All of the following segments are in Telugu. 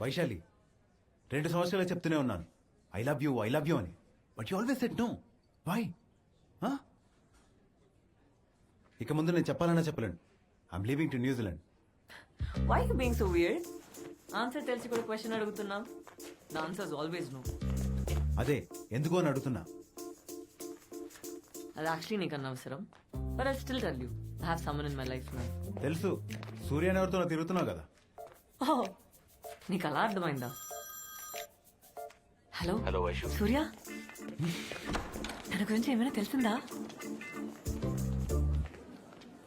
వైశాలి 2 సంవత్సరాలు చెప్తూనే ఉన్నాను ఐ లవ్ యూ అని, but you always said no. Why? ఇక ముందు నేను చెప్పాలన్నా చెప్పలేను. I'm leaving to New Zealand. Why you being so weird? Answer తెలిసి కూడా క్వశ్చన్ అడుగుతున్నాం. The answer is always no. అదే ఎందుకు అని అడుగుతున్నా. అది యాక్చువల్లీ నీకు అనవసరం. But I still tell you, I have someone in my life now. తెలుసు, సూర్య ఎవరితో తిరుగుతున్నావు కదా. ఓహ్, నీకు అలా అర్థమైందా? Hello hello Vaishu. సూర్య, తన గురించి ఏమైనా తెలిసిందా?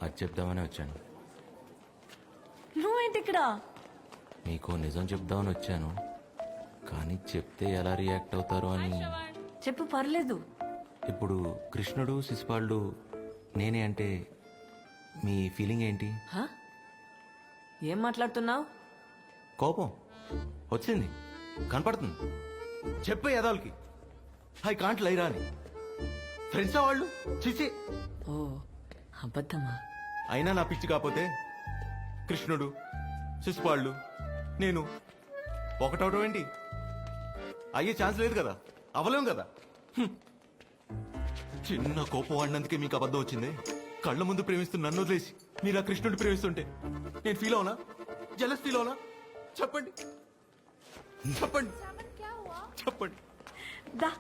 అది చెప్దామని వచ్చాను. నువ్వేంటి ఇక్కడ? మీకు నిజం చెప్దామని వచ్చాను, కానీ చెప్తే ఎలా రియాక్ట్ అవుతారో అని. చెప్పు, పర్లేదు. ఇప్పుడు కృష్ణుడు శిశుపాలుడు నేనే అంటే మీ ఫీలింగ్ ఏంటి? హ? ఏం మాట్లాడుతున్నావు? కోపం వచ్చింది, కనపడుతుంది. చెప్పే యదాలకి ఐ కాంట్ లైరా అని. ఫ్రెండ్సా వాళ్ళు? చిచి. ఓ, అబద్ధమా? అయినా నా పిచ్చి కాకపోతే కృష్ణుడు శిశుపాలుడు నేను ఒకటవడం ఏంటి? అయ్యే ఛాన్స్ లేదు కదా, అవలేం కదా. చిన్న కోపం వాడినందుకే మీకు అబద్ధం వచ్చింది. కళ్ళ ముందు ప్రేమిస్తున్న నన్ను వదిలేసి మీరు ఆ కృష్ణుడిని ప్రేమిస్తుంటే నేను ఫీల్ అవునా? జలస్ ఫీల్ అవునా? చెప్పండి చెప్పండి చెప్పండి. దా,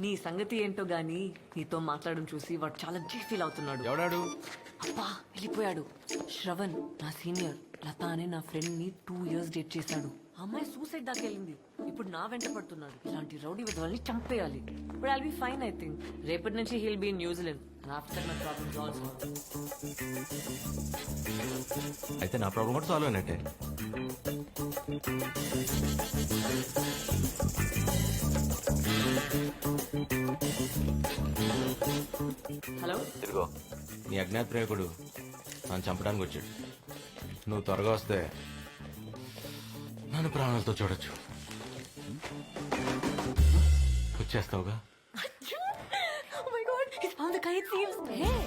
నీ సంగతి ఏంటో గాని నీతో మాట్లాడడం చూసి వాడు చాలా ఫీల్ అవుతున్నాడు. ఎవడాడు? అబ్బా, వెళ్ళిపోయాడు. శ్రవణ్, నా సీనియర్. లత అనే నా ఫ్రెండ్ ని 2 years డేట్ చేశాడు. ఆ అమ్మాయి సూసైడ్ దాకా వెళ్ళింది. ఇప్పుడు నా వెంట పడుతున్నాడు. ఇలాంటి రౌడీ విధవల్ని చంపేయాలి. But I'll be fine, I think. రేపటి నుంచి he'll be in New Zealand. After my problems also. అయితే నా ప్రాబ్లం కూడా సాల్వ్ అయినట్టే. హలో, ఇదిగో నీ అజ్ఞాత ప్రేమికుడు నన్ను చంపడానికి వచ్చాడు. నువ్వు త్వరగా వస్తే నన్ను ప్రాణాలతో చూడొచ్చు. వచ్చేస్తావుగా? oh my god, he's found the kite thieves. Hey,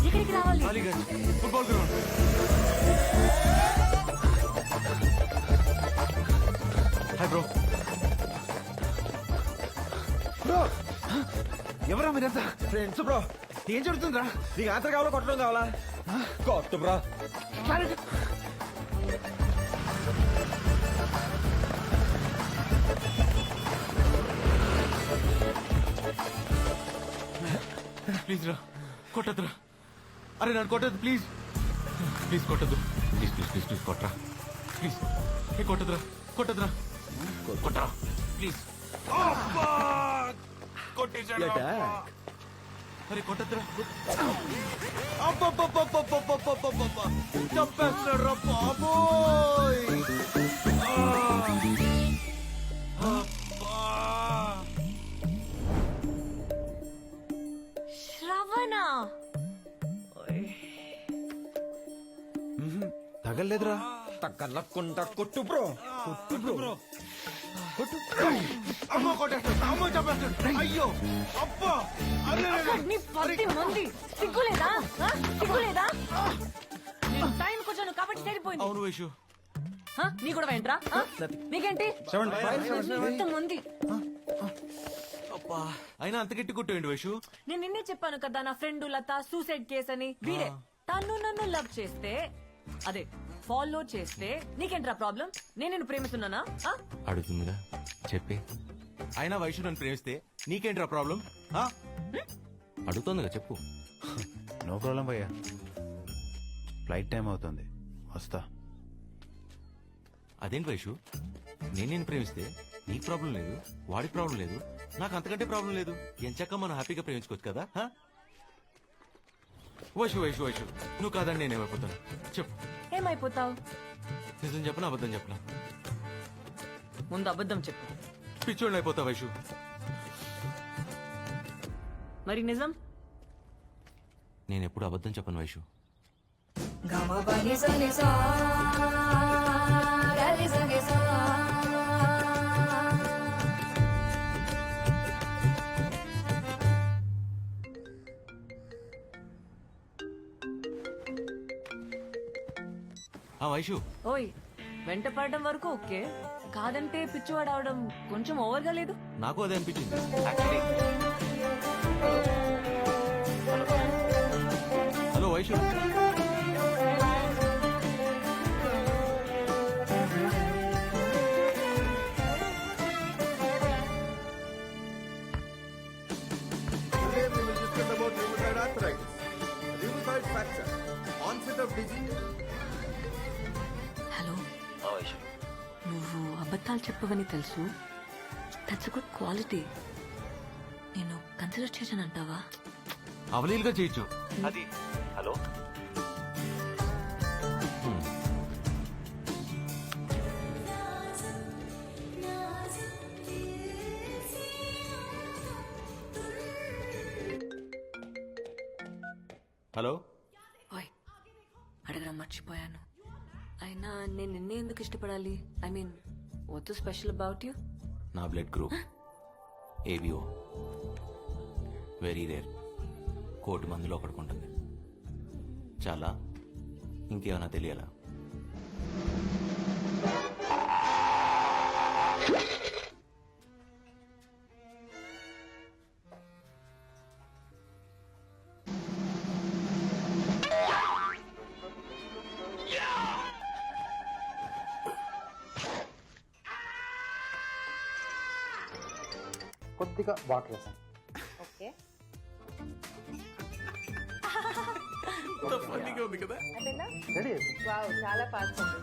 ఎక్కడికి రావాలి? Aliganj football ground. Hi bro. Bro, ఎవరా మీరంతా? Friends bro. ఏం జరుగుతుందిరా? నీకు ఆన్సర్ కావాలా కొట్టడం కావాలా? కొట్టు బ్రో. ప్లీజ్ రా, కొట్టద్దురా. అరే నన్ను కొట్టద్దు ప్లీజ్. ప్లీజ్ కొట్టద్దు. ప్లీజ్ ప్లీజ్ ప్లీజ్ ప్లీజ్ కొట్టరా ప్లీజ్. ఏ కొట్టదురా, కొట్టదురా, కొట్టరా ప్లీజ్. కొట్టేశాడు. అరే కొట్టద్దురా. చంపేస్తాడు రా బాబోయ్. శ్రవణ, తగలేదురా. తగ్గలకుండా కొట్టు బ్రో. కొట్టు బ్రో. కొట్టు. అమ్మ కొట్టేస్తాడు. అమ్మ చంపేస్తాడు. అయ్యో అబ్బా. అరే నీ పది మంది సిగ్గులేదా? ఆ? సిగ్గులేదా? నేను టైం కొంచెం కాబట్టి సరిపోయింది. అవును వైషు. ఆ? నీ కూడా వెంట్రా? ఆ? నీకేంటి? మంది. అబ్బా, అయినా అంత గట్టి కొట్టేయండి వైషు. నేను నిన్నే చెప్పాను కదా, నా ఫ్రెండ్ లత సూసైడ్ కేస్ అని. వీడే తను నన్ను లవ్ చేస్తే, అదే ఫాలో చేస్తే నీకేంట్రా ప్రాబ్లం? నేను నిన్ను ప్రేమిస్తున్నానా? ఆ? అడుగుతుందిగా చెప్పే. అయినా వైషు నన్ను ప్రేమిస్తే నీకేంట్రా ప్రాబ్లం? అడుగుతోందిగా చెప్పు. నో ప్రాబ్లం భయ్యా, ఫ్లైట్ టైం అవుతుంది, వస్తా. అదేంటి వైషు, నేను నిన్ను ప్రేమిస్తే నీకు ప్రాబ్లం లేదు, వాడికి ప్రాబ్లం లేదు, నాకు అంతకంటే ప్రాబ్లం లేదు. ఎంచక్క మనం హ్యాపీగా ప్రేమించుకోవచ్చు కదా. వైషు వైషు వైషు, నువ్వు కాదని నేనేమైపోతాను చెప్పు. ఏమైపోతావు? నిజం చెప్పనా అబద్ధం చెప్పనా? ముందు అబద్ధం చెప్పు. పిచ్చోళ్ళు అయిపోతా వైషు. మరి నిజం? నేను ఎప్పుడు అబద్ధం చెప్పను వైషు. ఆ వైషు ఓయ్ వెంట పడడం వరకు ఓకే, కాదంటే పిచ్చివాడు అవడం కొంచెం ఓవర్గా లేదు? నాకు అదే అనిపించింది. Hello Vaishu, Today we will discuss about rheumatoid arthritis. Rheumatoid fracture. Onset of disease. Hello, నువ్వు అబద్ధాలు చెప్పవని తెలుసు. That's good quality. నేను కన్సిడర్ చేశానంటావా? అవలీలుగా చేయొచ్చు. అది హలో హలో ఓయ్ అడగడం మర్చిపోయాను. అయినా నేను నిన్నే ఎందుకు ఇష్టపడాలి? I mean what's special about you? నా blood group ABO. Very rare. 1,000,000 మందిలో ఒకటికి ఉంటుంది. చాలా ఇంకేమైనా తెలియాలా? కొద్దిగా వాటర్ వేసాను. ఓకే ఉంది కదా. అయిపోయిందా? రెడీ అయిపోయింది. వావ్ చాలా ఫాస్ట్ ఉంది.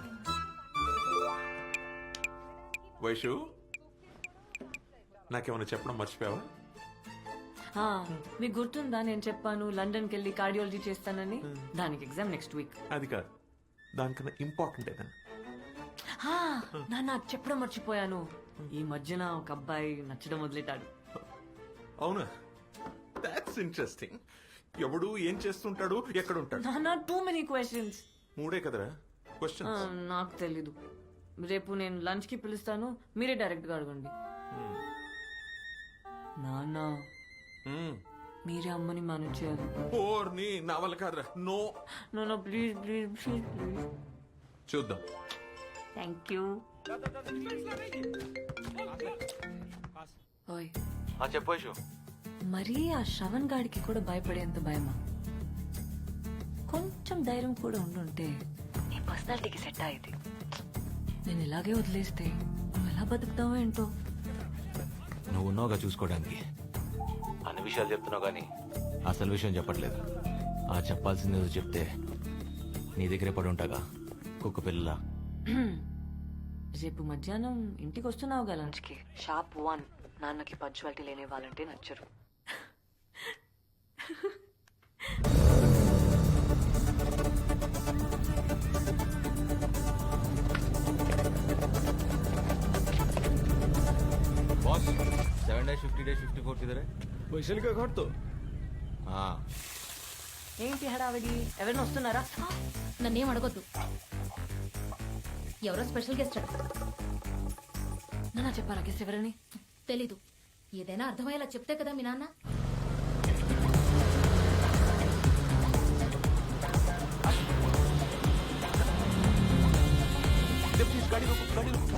వైషు, నాకేమైనా చెప్పడం మర్చిపోయావా? ఆ, మీకు గుర్తుందా నేను చెప్పాను లండన్కి వెళ్ళి కార్డియాలజీ చేస్తానని? దానికి ఎగ్జామ్ నెక్స్ట్ వీక్. అది కాదు, దానికన్నా ఇంపార్టెంట్ ఏదన్నా. నాన్న చెప్పడం మర్చిపోయాను. ఈ మధ్యన ఒక అబ్బాయి నచ్చడం మొదలెట్టాడు. అవునా? That's interesting. ఎవడు ఏం చేస్తుంటాడు, ఎక్కడ ఉంటాడు? నాన్న టూ మెనీ క్వశ్చన్స్. 3 కదరా క్వశ్చన్. నాకు తెలీదు. రేపు నేను లంచ్ కి పిలుస్తాను, మీరే డైరెక్ట్ గా అడగండి. నాన్న మీరే అమ్మని మేనేజ్ చేయాలి. ఓర్ని నా వల్ల కాదురా. నో, నాన్న ప్లీజ్ ప్లీజ్ ప్లీజ్ ప్లీజ్. చూద్దాం. Thank you. ఓయ్ చెప్పు వైషు. మరీ ఆ శ్రవణ్ గాడికి కూడా భయపడేంత భయమా? కొంచెం ధైర్యం కూడా ఉండుంటే నీ పర్సనాలిటీకి సెట్ అయ్యేది. నేను ఇలాగే వదిలేస్తే నువ్వు ఎలా బతుకుతావో ఏంటో. నువ్వు ఉన్నావుగా చూసుకోవడానికి. అన్ని విషయాలు చెప్తున్నావు కానీ అసలు విషయం చెప్పట్లేదు. ఆ చెప్పాల్సింది ఏదో చెప్తే నీ దగ్గరే పడి ఉంటాగా కుక్క పిల్ల. రేపు మధ్యాహ్నం ఇంటికి వస్తున్నావుగా లంచ్కి? షాప్ 1. నాన్నకి పంచువాలిటీ లేని వాళ్ళంటే నచ్చరు. बॉस 7 days 50 days 54 किधर है? वैशाली का घर तो हाँ ఏంటి హడావిడి? ఎవరైనా వస్తున్నారా? నన్నేం అడగొద్దు. ఎవరో స్పెషల్ గెస్ట్ అట. నాన్న చెప్పారా గెస్ట్ ఎవరని? తెలీదు. ఏదైనా అర్థమయ్యేలా చెప్తే కదా మీ నాన్న. गाड़ी रोको, गाड़ी रोको.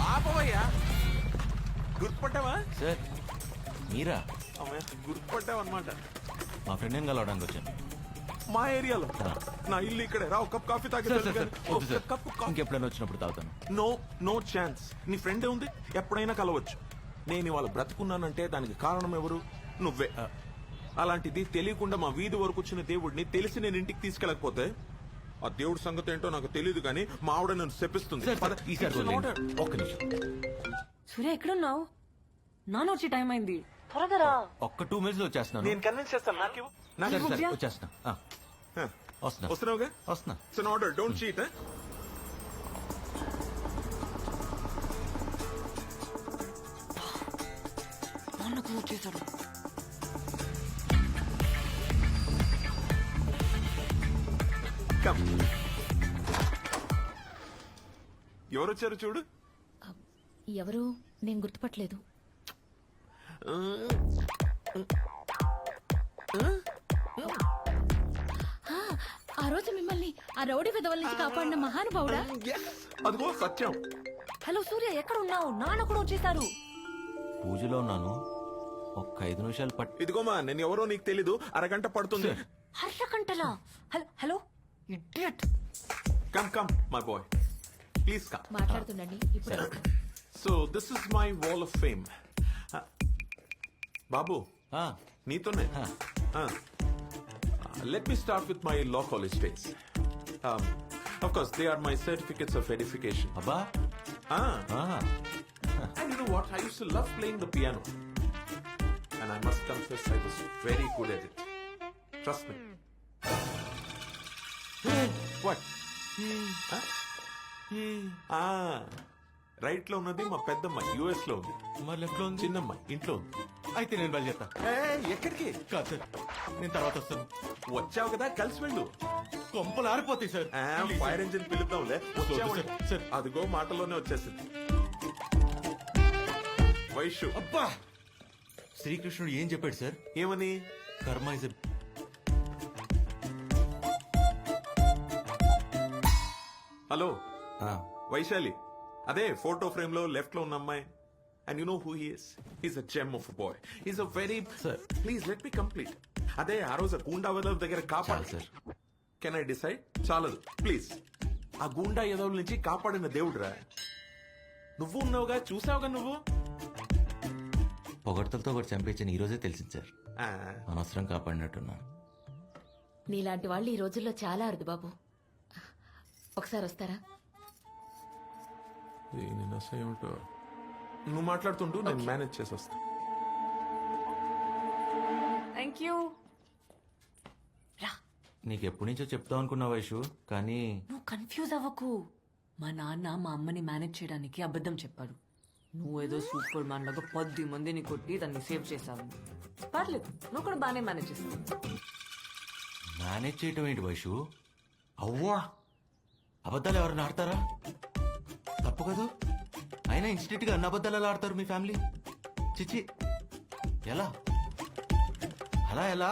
ఆపవయ్యా. గుర్తుపట్టావా? సార్ మీరా? అమ్మయ్య, గుర్తుపట్టావు అనమాట. మా ఫ్రెండ్ ఏం కలవడానికి వచ్చాను. మా ఏరియాలో నా ఇల్లు ఇక్కడే. రా, ఒక కప్ కాఫీ తాగి సార్, సార్, వద్దు సార్. ఇంకెప్పుడైనా వచ్చినప్పుడు తాగుతాను. No no chance. నీ ఫ్రెండే ఉంది, ఎప్పుడైనా కలవచ్చు. నేను ఇవాళ బ్రతుకున్నానంటే దానికి కారణం ఎవరు? నువ్వే. అలాంటిది తెలియకుండా మా వీధి వరకు వచ్చిన దేవుడిని తెలిసి నేను ఇంటికి తీసుకెళ్ళకపోతే ఆ దేవుడి సంగతి ఏంటో నాకు తెలియదు కానీ మా ఆవిడ నన్ను శపిస్తుంది. సార్, సార్, ఈసారి It's an order. వదిలేయండి. ఒక్క నిమిషం. సూర్య ఎక్కడున్నావు? నాన్న వచ్చే టైం అయింది, త్వరగా రా. ఒక్క 2 minutes లో వచ్చేస్తున్నాను. నేను కన్విన్స్ చేస్తాను. నాకు సరే, సరే, సూర్య? వచ్చేస్తున్నా. వస్తున్నా వస్తున్నావుగా? వస్తున్నా. It's an order, don't cheat. నాన్నకు వచ్చేసాడు. కమ్. ఎవరొచ్చారు చూడు. ఎవరు? నేను గుర్తుపట్టలేదు. రోజు మిమ్మల్ని ఆ రౌడీ విధవల నుంచి కాపాడిన మహానుభావుడా? అదిగో సత్యం. హలో సూర్య, ఎక్కడ ఉన్నావు? నాన్న కూడా వచ్చేసారు. పూజలో ఉన్నాను, ఒక్క 5 నిమిషాలు ఇదిగోమా, నేను ఎవరో నీకు తెలీదు, అరగంట పడుతుంది. హర్షకంటలా. Hello hello idiot. Come come my boy, please come. మాట్లాడుతుండండి ఇప్పుడు. So this is my wall of fame. బాబు, ఆ, నీతోనే. Let me start with my law college days. Of course, they are my certificates of edification. అబ్బా. Ah. And you know what? I used to love playing the piano. And I must confess, I was very good at it. Trust me. What? Huh? Right లో ఉన్నది మా పెద్దమ్మాయి, యుఎస్ లో ఉంది. మరి లెఫ్ట్ లో ఉంది చిన్నమ్మాయి ఇంట్లో ఉంది. అయితే నేను బయలుదేరుతా. ఎక్కడికి? కాదు సార్, నేను తర్వాత వస్తాను. వచ్చావు కదా, కలిసి వెళ్ళు. కొంపలు ఆరిపోతాయి సార్. ఫైర్ ఇంజిన్ పిలుద్దాంలే. వచ్చావంటే. సార్. అదిగో మాటలోనే వచ్చేసింది. వైషు. అబ్బా, శ్రీకృష్ణుడు ఏం చెప్పాడు సార్? ఏమని? కర్మ ఇస్ హలో, వైశాలి, అదే ఫోటో ఫ్రేమ్ లో లెఫ్ట్ లో ఉన్న అమ్మాయి. And you know who he is? He's a gem of a boy. He's a very. Sir. Please let me complete. అదే ఆ రోజు గూండా వదల దగ్గర కాపాడు. సార్. Can I decide? చాలదు ప్లీజ్. ఆ గూండా ఎదవుల నుంచి కాపాడిన దేవుడురా నువ్వు. ఉన్నావుగా, చూసావుగా నువ్వు. పొగడ్తలతో ఒకటి చంపేచ్చని ఈ రోజే తెలిసింది సార్. ఆ, అనవసరం కాపాడినట్టున్నాను. నీలాంటి వాళ్ళు ఈ రోజుల్లో చాలా అరుదు బాబు. ఒకసారి వస్తారా? దీని నస ఏమిటో. నువ్వు మాట్లాడుతుంటూ నేను మేనేజ్ చేసి వస్తా. Thank you. రా, నీకు ఎప్పటి నుంచో చెప్తాం అనుకున్నా వైషు, కానీ నువ్వు కన్ఫ్యూజ్ అవ్వకు. మా నాన్న మా అమ్మని మేనేజ్ చేయడానికి అబద్ధం చెప్పాడు. నువ్వేదో సూపర్ మ్యాన్ లాగా 10 మందిని కొట్టి దాన్ని సేవ్ చేసావు. పర్లేదు, నువ్వు కూడా బాగానే మేనేజ్ చేస్తావు. మేనేజ్ చేయటం ఏంటి వైషు? అవ్వా, అబద్ధాలు ఎవరైనా ఆడతారా? తప్పు కదా. అయినా ఇన్స్టిట్యూట్ గా అన్ని అబద్ధాలు ఎలా ఆడతారు మీ ఫ్యామిలీ? చిచి, ఎలా అలా ఎలా?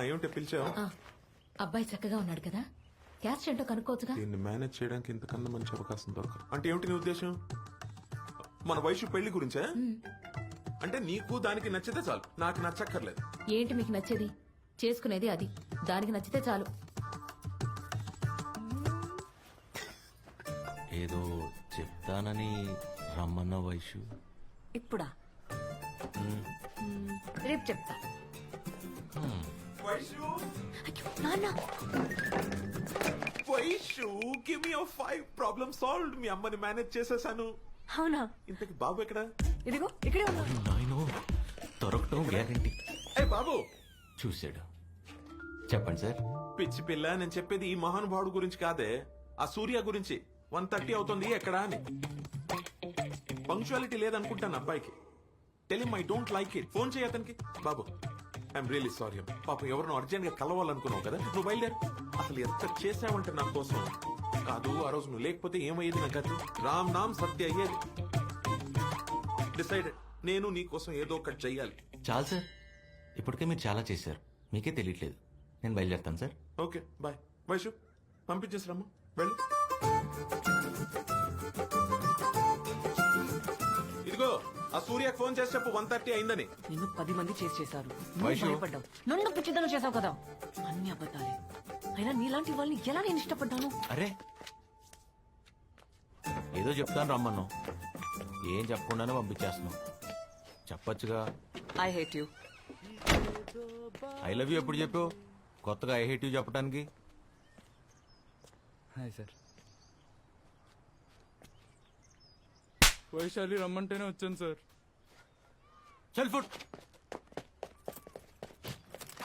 ఏమిటో పిలిచావు? ఆ, అబ్బాయి చక్కగా ఉన్నాడు కదా, క్యాస్ట్ ఏంటో కనుక్కోవచ్చుగా. దీన్ని మేనేజ్ చేయడానికి ఇంతకన్నా మంచి అవకాశం దొరకదు. అంటే ఏమిటి నీ ఉద్దేశం? మన వయసు పెళ్లి గురించే? అంటే నీకు దానికి నచ్చితే చాలు, నాకు నచ్చక్కర్లేదు. ఏంటి మీకు నచ్చేది? చేసుకునేది అది, దానికి నచ్చితే చాలు. ఏదో చెప్తానని రమ్మన్న వైషు. ఇప్పుడా? రేపు చెప్తా. వైషు, అయ్యో, నాన్న. Vaishu, give me 5 problem solved. మీ అమ్మని మేనేజ్ చేసేసాను. అవునా? ఇంతకి బాబు ఎక్కడ? ఇదిగో ఇక్కడే ఉన్నా. నాయనో, దొరకటం గ్యారంటీ. ఏ బాబు, చూశాడు. చెప్పండి సార్. పిచ్చి పిల్ల, నేను చెప్పేది ఈ మహానుభావుడు గురించి కాదే, ఆ సూర్య గురించి. 1:30 అవుతుంది, ఎక్కడా అని. పంక్చువాలిటీ లేదనుకుంటాను అబ్బాయికి. Tell him I don't like it. Phone చేయి అతనికి. బాబు, ఐఎమ్ రియలీ సారీ. పాపం ఎవరినో అర్జెంట్ గా కలవాలనుకున్నావు కదా, నువ్వు బయలుదేరు. అసలు ఎంత చేసావంటే నా కోసం. కాదు, ఆ రోజు నువ్వు లేకపోతే ఏమయ్యేది నా గతి? రామ్ నామ్ సత్య అయ్యేది. డిసైడెడ్, నేను నీ కోసం ఏదో ఒకటి చెయ్యాలి. చాలు సార్, ఇప్పటికే మీరు చాలా చేశారు, మీకే తెలియట్లేదు. నేను బయలుదేరుతాను సార్. Okay, bye. వైషు, పంపించేసిరమ్మా, వెళ్ళి. ఇదిగో, ఆ సూర్యకి ఫోన్ చేసి చెప్పు 1:30 అయిందని. నిన్ను 10 మంది చేశారు. వైషు. నువ్వు భయపడ్డావు, నన్ను పిచ్చిదనం చేసావు కదా. అన్ని అబద్ధాలే. అయినా నీలాంటి వాళ్ళని ఎలా నేను ఇష్టపడ్డాను? అరే, ఏదో చెప్తాను రమ్మన్నావు, ఏం చెప్పకుండానే పంపించేస్తున్నావు. చెప్పొచ్చుగా. I hate you. I love you ఎప్పుడు చెప్పావు? కొత్తగా ఐ హేట్ యూ చెప్పడానికి. Hi sir. వైశాలి రమ్మంటేనే వచ్చాను సార్. చల్ ఫుట్.